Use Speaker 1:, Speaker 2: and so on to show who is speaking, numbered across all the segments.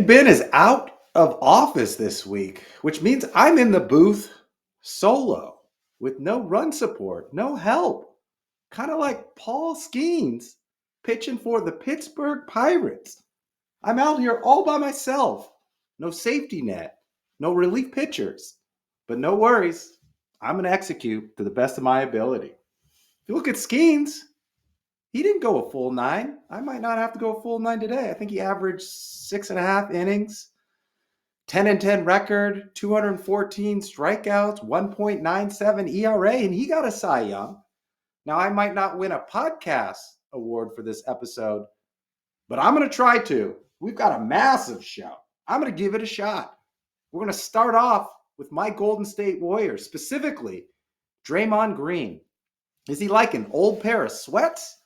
Speaker 1: Big Ben is out of office this week, which means I'm in the booth solo with no run support, no help. Kind of like Paul Skenes pitching for the Pittsburgh Pirates. I'm out here all by myself. No safety net, no relief pitchers. But no worries, I'm going to execute to the best of my ability. If you look at Skenes, he didn't go a full 9. I might not have to go a full 9 today. I think he averaged 6.5 innings, 10-10 record, 214 strikeouts, 1.97 ERA, and he got a Cy Young. Now, I might not win a podcast award for this episode, but I'm going to try to. We've got a massive show. I'm going to give it a shot. We're going to start off with my Golden State Warriors, specifically Draymond Green. Is he like an old pair of sweats?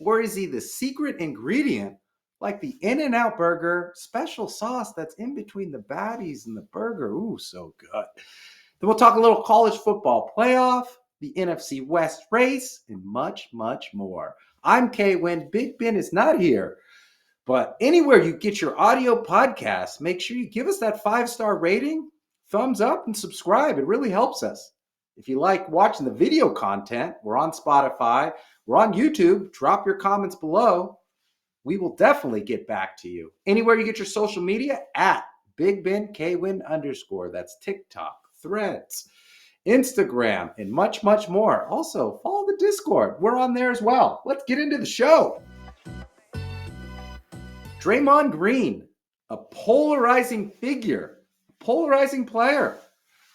Speaker 1: Or is he the secret ingredient like the In-N-Out burger special sauce that's in between the patties and the burger? Ooh, so good. Then we'll talk a little college football playoff, the NFC West race, and much, much more. I'm K-Win. Big Ben is not here. But anywhere you get your audio podcast, make sure you give us that 5-star rating, thumbs up, and subscribe. It really helps us. If you like watching the video content, we're on Spotify, we're on YouTube. Drop your comments below. We will definitely get back to you. Anywhere you get your social media, at BigBenKWin_. That's TikTok, Threads, Instagram, and much, much more. Also, follow the Discord. We're on there as well. Let's get into the show. Draymond Green, a polarizing figure, a polarizing player,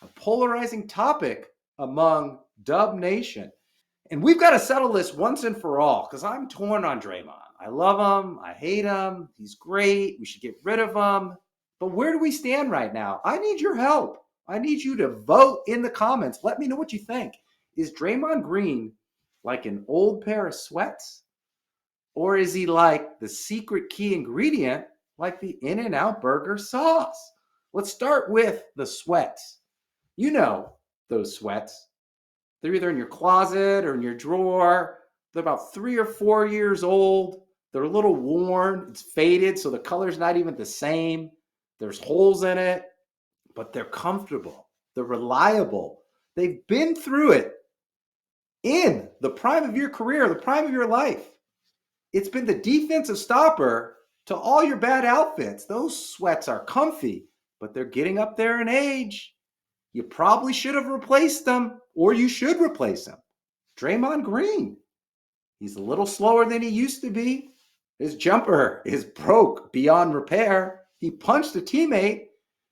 Speaker 1: a polarizing topic among Dub Nation. And we've got to settle this once and for all because I'm torn on Draymond. I love him. I hate him. He's great. We should get rid of him. But where do we stand right now? I need your help. I need you to vote in the comments. Let me know what you think. Is Draymond Green like an old pair of sweats? Or is he like the secret key ingredient like the In-N-Out burger sauce? Let's start with the sweats. You know those sweats. They're either in your closet or in your drawer. They're about 3 or 4 years old. They're a little worn. It's faded, so the color's not even the same. There's holes in it, but they're comfortable. They're reliable. They've been through it in the prime of your career, the prime of your life. It's been the defensive stopper to all your bad outfits. Those sweats are comfy, but they're getting up there in age. You probably should have replaced them, or you should replace him. Draymond Green. He's a little slower than he used to be. His jumper is broke beyond repair. He punched a teammate,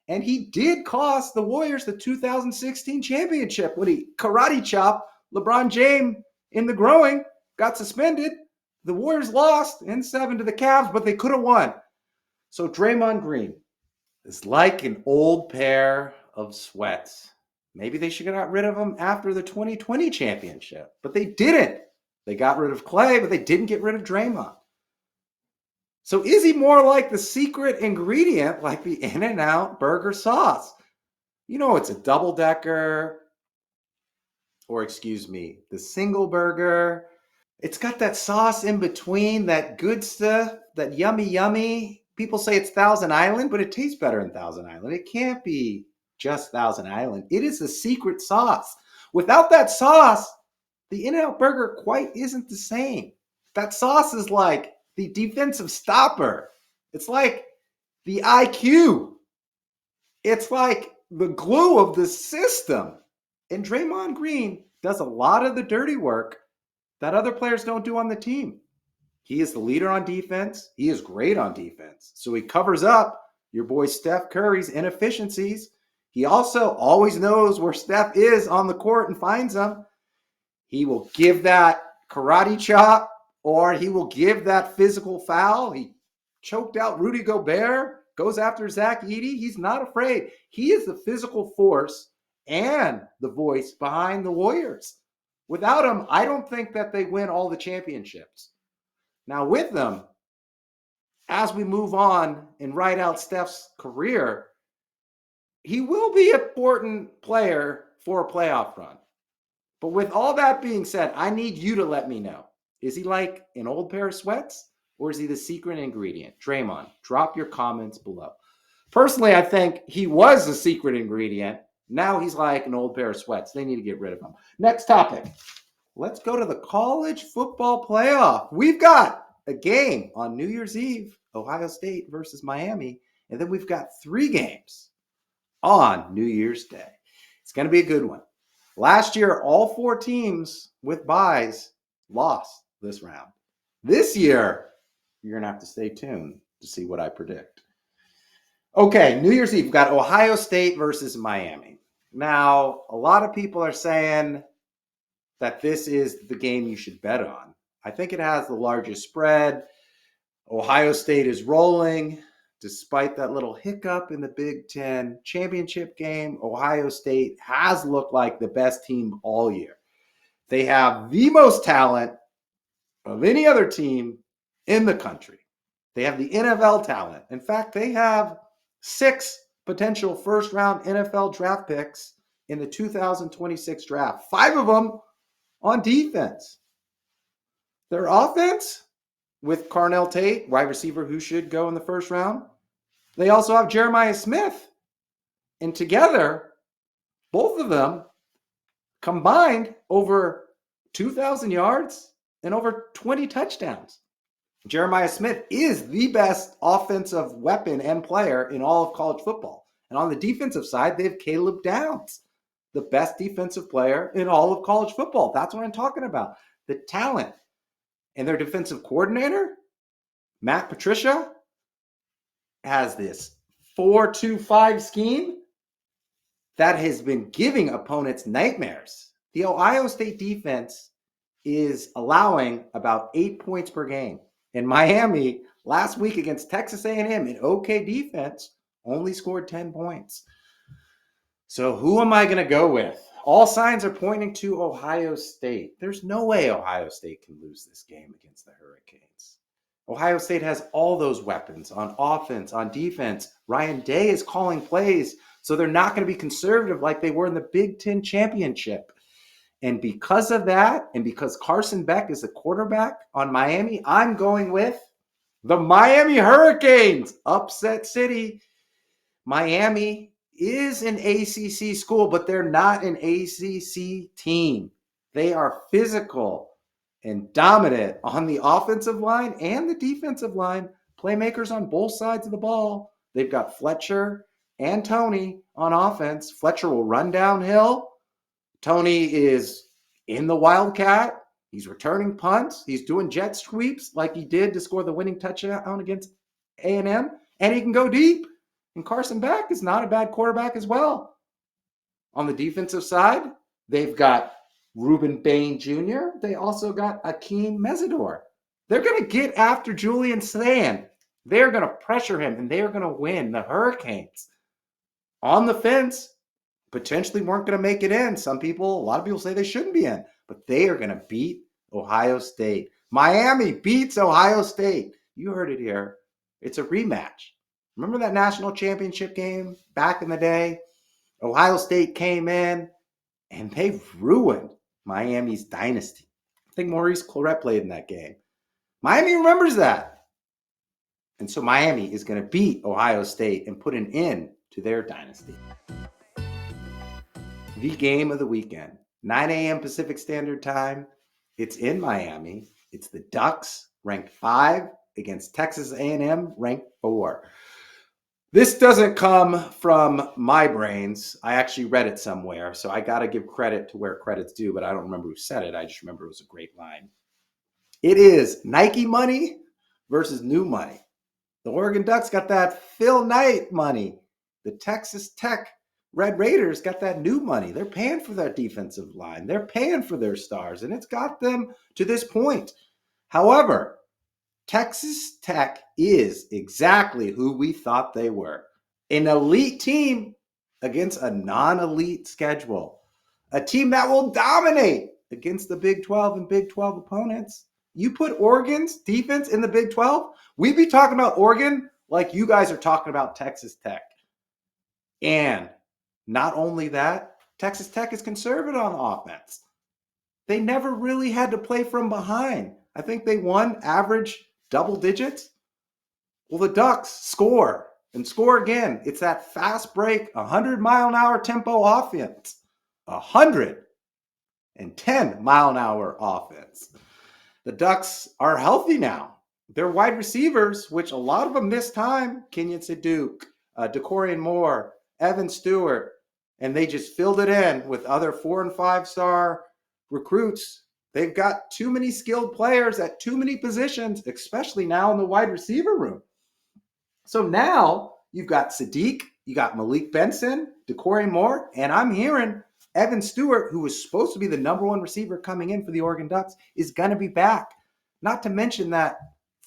Speaker 1: and he did cost the Warriors the 2016 championship when he karate chopped LeBron James in the groin, got suspended. The Warriors lost in 7 to the Cavs, but they could have won. So Draymond Green is like an old pair of sweats. Maybe they should have got rid of him after the 2020 championship, but they didn't. They got rid of Clay, but they didn't get rid of Draymond. So is he more like the secret ingredient, like the In-N-Out burger sauce? You know, it's a double-decker, or the single burger. It's got that sauce in between, that good stuff, that yummy. People say it's Thousand Island, but it tastes better than Thousand Island. It can't be just Thousand Island. It is the secret sauce. Without that sauce, the In-N-Out burger quite isn't the same. That sauce is like the defensive stopper. It's like the IQ. It's like the glue of the system. And Draymond Green does a lot of the dirty work that other players don't do on the team. He is the leader on defense. He is great on defense. So he covers up your boy Steph Curry's inefficiencies. He also always knows where Steph is on the court and finds him. He will give that karate chop, or he will give that physical foul. He choked out Rudy Gobert, goes after Zach Edey. He's not afraid. He is the physical force and the voice behind the Warriors. Without him, I don't think that they win all the championships. Now with them, as we move on and write out Steph's career, he will be an important player for a playoff run. But with all that being said, I need you to let me know. Is he like an old pair of sweats, or is he the secret ingredient? Draymond, drop your comments below. Personally, I think he was a secret ingredient. Now he's like an old pair of sweats. They need to get rid of him. Next topic. Let's go to the college football playoff. We've got a game on New Year's Eve, Ohio State versus Miami. And then we've got 3 games on New Year's Day. It's going to be a good one. Last year, all 4 teams with byes lost this round. This year, you're going to have to stay tuned to see what I predict. Okay, New Year's Eve, we've got Ohio State versus Miami. Now, a lot of people are saying that this is the game you should bet on. I think it has the largest spread. Ohio State is rolling. Despite that little hiccup in the Big Ten championship game, Ohio State has looked like the best team all year. They have the most talent of any other team in the country. They have the NFL talent. In fact, they have 6 potential first-round NFL draft picks in the 2026 draft. 5 of them on defense. Their offense, with Carnell Tate, wide receiver who should go in the first round. They also have Jeremiah Smith. And together, both of them combined over 2,000 yards and over 20 touchdowns. Jeremiah Smith is the best offensive weapon and player in all of college football. And on the defensive side, they have Caleb Downs, the best defensive player in all of college football. That's what I'm talking about. The talent. And their defensive coordinator, Matt Patricia, has this 4-2-5 scheme that has been giving opponents nightmares. The Ohio State defense is allowing about 8 points per game. And Miami, last week against Texas A&M, an okay defense, only scored 10 points. So who am I going to go with? All signs are pointing to Ohio State. There's no way Ohio State can lose this game against the Hurricanes. Ohio State has all those weapons on offense, on defense. Ryan Day is calling plays, so they're not going to be conservative like they were in the Big Ten championship. And because of that, and because Carson Beck is the quarterback on Miami, I'm going with the Miami Hurricanes. Upset City. Miami is an ACC school, but they're not an ACC team. They are physical and dominant on the offensive line and the defensive line. Playmakers on both sides of the ball. They've got Fletcher and Tony on offense. Fletcher will run downhill. Tony is in the Wildcat. He's returning punts. He's doing jet sweeps like he did to score the winning touchdown against A&M. And he can go deep. And Carson Beck is not a bad quarterback as well. On the defensive side, they've got Reuben Bain Jr. They also got Akeem Mesidor. They're going to get after Julian Sand. They're going to pressure him, and they're going to win. The Hurricanes on the fence potentially weren't going to make it in. A lot of people say they shouldn't be in, but they are going to beat Ohio State. Miami beats Ohio State. You heard it here. It's a rematch. Remember that national championship game back in the day? Ohio State came in, and they ruined Miami's dynasty. I think Maurice Clarett played in that game. Miami remembers that. And so Miami is going to beat Ohio State and put an end to their dynasty. The game of the weekend, 9 a.m. Pacific Standard Time. It's in Miami. It's the Ducks, ranked 5, against Texas A&M, ranked 4. This doesn't come from my brains. I actually read it somewhere, so I got to give credit to where credit's due, but I don't remember who said it. I just remember it was a great line. It is Nike money versus new money. The Oregon Ducks got that Phil Knight money. The Texas Tech Red Raiders got that new money. They're paying for their defensive line. They're paying for their stars, and it's got them to this point. However, Texas Tech is exactly who we thought they were. An elite team against a non-elite schedule. A team that will dominate against the Big 12 and Big 12 opponents. You put Oregon's defense in the Big 12, we'd be talking about Oregon like you guys are talking about Texas Tech. And not only that, Texas Tech is conservative on offense. They never really had to play from behind. I think they won average double digits. Well, the Ducks score and score again. It's that fast break, 100-mile-an-hour tempo offense. 110-mile-an-hour offense. The Ducks are healthy now. Their wide receivers, which a lot of them missed time, Kenyon Sadiq, Decorian Moore, Evan Stewart, and they just filled it in with other 4- and 5-star recruits. They've got too many skilled players at too many positions, especially now in the wide receiver room. So now you've got Sadiq, you got Malik Benson, Decorian Moore, and I'm hearing Evan Stewart, who was supposed to be the number 1 receiver coming in for the Oregon Ducks, is going to be back. Not to mention that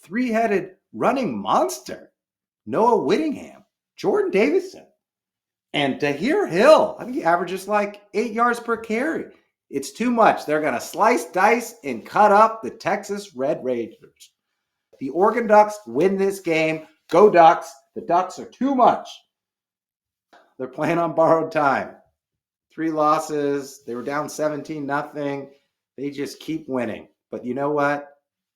Speaker 1: 3-headed running monster, Noah Whittingham, Jordan Davison, and Tahir Hill. I think he averages like 8 yards per carry. It's too much. They're going to slice, dice, and cut up the Texas Red Raiders. The Oregon Ducks win this game. Go Ducks. The Ducks are too much. They're playing on borrowed time. 3 losses. They were down 17-0. They just keep winning. But you know what?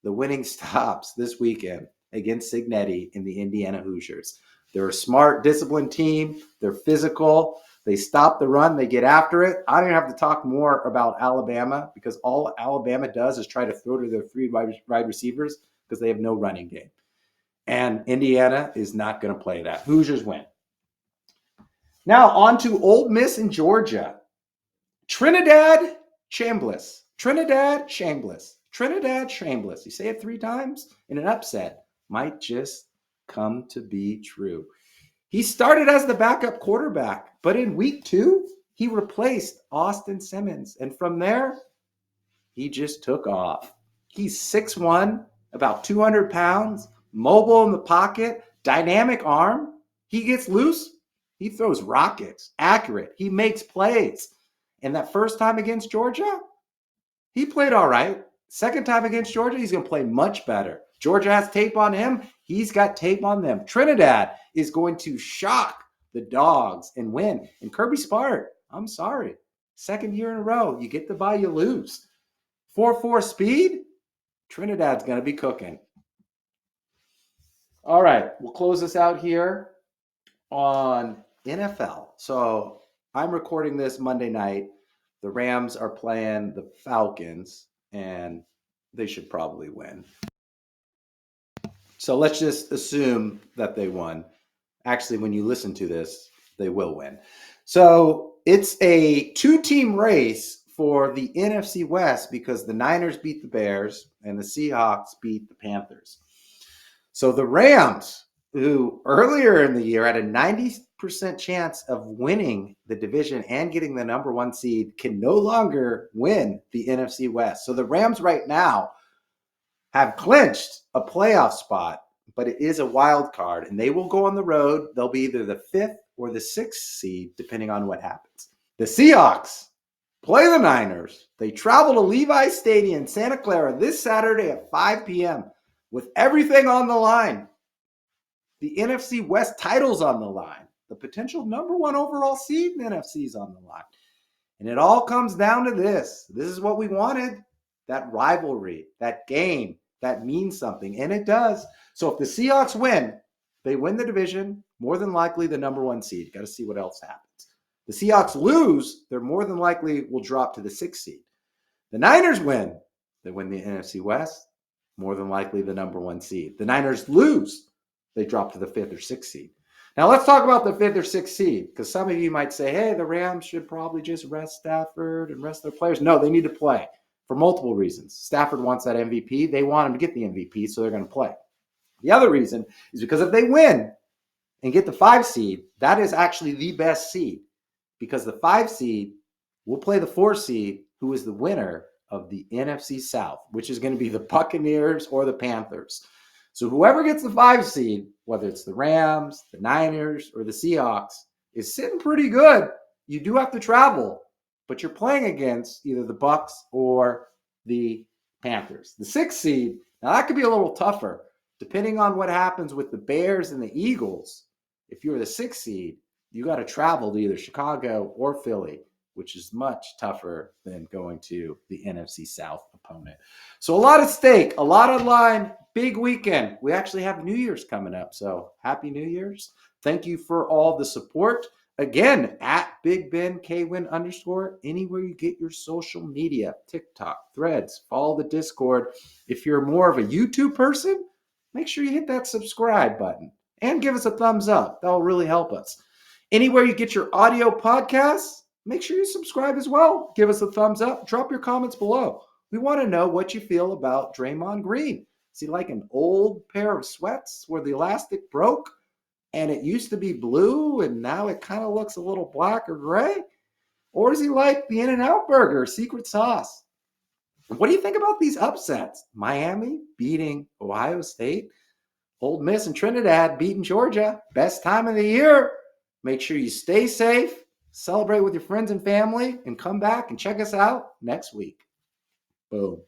Speaker 1: The winning stops this weekend against Skenes in the Indiana Hoosiers. They're a smart, disciplined team. They're physical. They stop the run. They get after it. I don't even have to talk more about Alabama because all Alabama does is try to throw to their 3 wide receivers because they have no running game. And Indiana is not going to play that. Hoosiers win. Now on to Ole Miss and Georgia. Trinidad Chambliss. Trinidad Chambliss. Trinidad Chambliss. You say it 3 times in an upset. Might just come to be true. He started as the backup quarterback, but in week 2, he replaced Austin Simmons. And from there, he just took off. He's 6'1", about 200 pounds, mobile in the pocket, dynamic arm. He gets loose. He throws rockets, accurate. He makes plays. And that first time against Georgia, he played all right. Second time against Georgia, he's going to play much better. Georgia has tape on him. He's got tape on them. Trinidad is going to shock the Dogs and win. And Kirby Smart, I'm sorry. Second year in a row, you get the bye, you lose. 4.4 speed, Trinidad's going to be cooking. All right, we'll close this out here on NFL. So I'm recording this Monday night. The Rams are playing the Falcons, and they should probably win. So let's just assume that they won. Actually, when you listen to this, they will win. So it's a 2-team race for the NFC West because the Niners beat the Bears and the Seahawks beat the Panthers. So the Rams, who earlier in the year had a 90% chance of winning the division and getting the number 1 seed, can no longer win the NFC West. So the Rams right now have clinched a playoff spot, but it is a wild card, and they will go on the road. They'll be either the 5th or the 6th seed, depending on what happens. The Seahawks play the Niners. They travel to Levi's Stadium in Santa Clara this Saturday at 5 p.m. with everything on the line. The NFC West title's on the line. The potential number 1 overall seed in the NFC is on the line. And it all comes down to this. This is what we wanted. That rivalry, that game, that means something. And it does. So if the Seahawks win, they win the division, more than likely the number 1 seed. You got to see what else happens. The Seahawks lose, they're more than likely will drop to the 6th seed. The Niners win, they win the NFC West, more than likely the number 1 seed. The Niners lose, they drop to the 5th or 6th seed. Now let's talk about the 5th or 6th seed, because some of you might say, hey, the Rams should probably just rest Stafford and rest their players. No, they need to play for multiple reasons. Stafford wants that MVP. They want him to get the MVP, so they're going to play. The other reason is because if they win and get the 5 seed, that is actually the best seed, because the 5 seed will play the 4 seed, who is the winner of the NFC South, which is going to be the Buccaneers or the Panthers. So whoever gets the 5 seed, whether it's the Rams, the Niners, or the Seahawks, is sitting pretty good. You do have to travel, but you're playing against either the Bucs or the Panthers. The 6th seed, now that could be a little tougher, depending on what happens with the Bears and the Eagles. If you're the 6th seed, you got to travel to either Chicago or Philly, which is much tougher than going to the NFC South opponent. So a lot at stake, a lot on line, big weekend. We actually have New Year's coming up, so happy New Year's. Thank you for all the support. Again, at BigBenKwin_, anywhere you get your social media, TikTok, Threads, follow the Discord. If you're more of a YouTube person, make sure you hit that subscribe button and give us a thumbs up. That will really help us. Anywhere you get your audio podcasts, make sure you subscribe as well. Give us a thumbs up. Drop your comments below. We want to know what you feel about Draymond Green. Is he like an old pair of sweats where the elastic broke and it used to be blue and now it kind of looks a little black or gray? Or is he like the In-N-Out burger, secret sauce? What do you think about these upsets? Miami beating Ohio State, Ole Miss and Trinidad beating Georgia. Best time of the year. Make sure you stay safe, celebrate with your friends and family, and come back and check us out next week. Boom.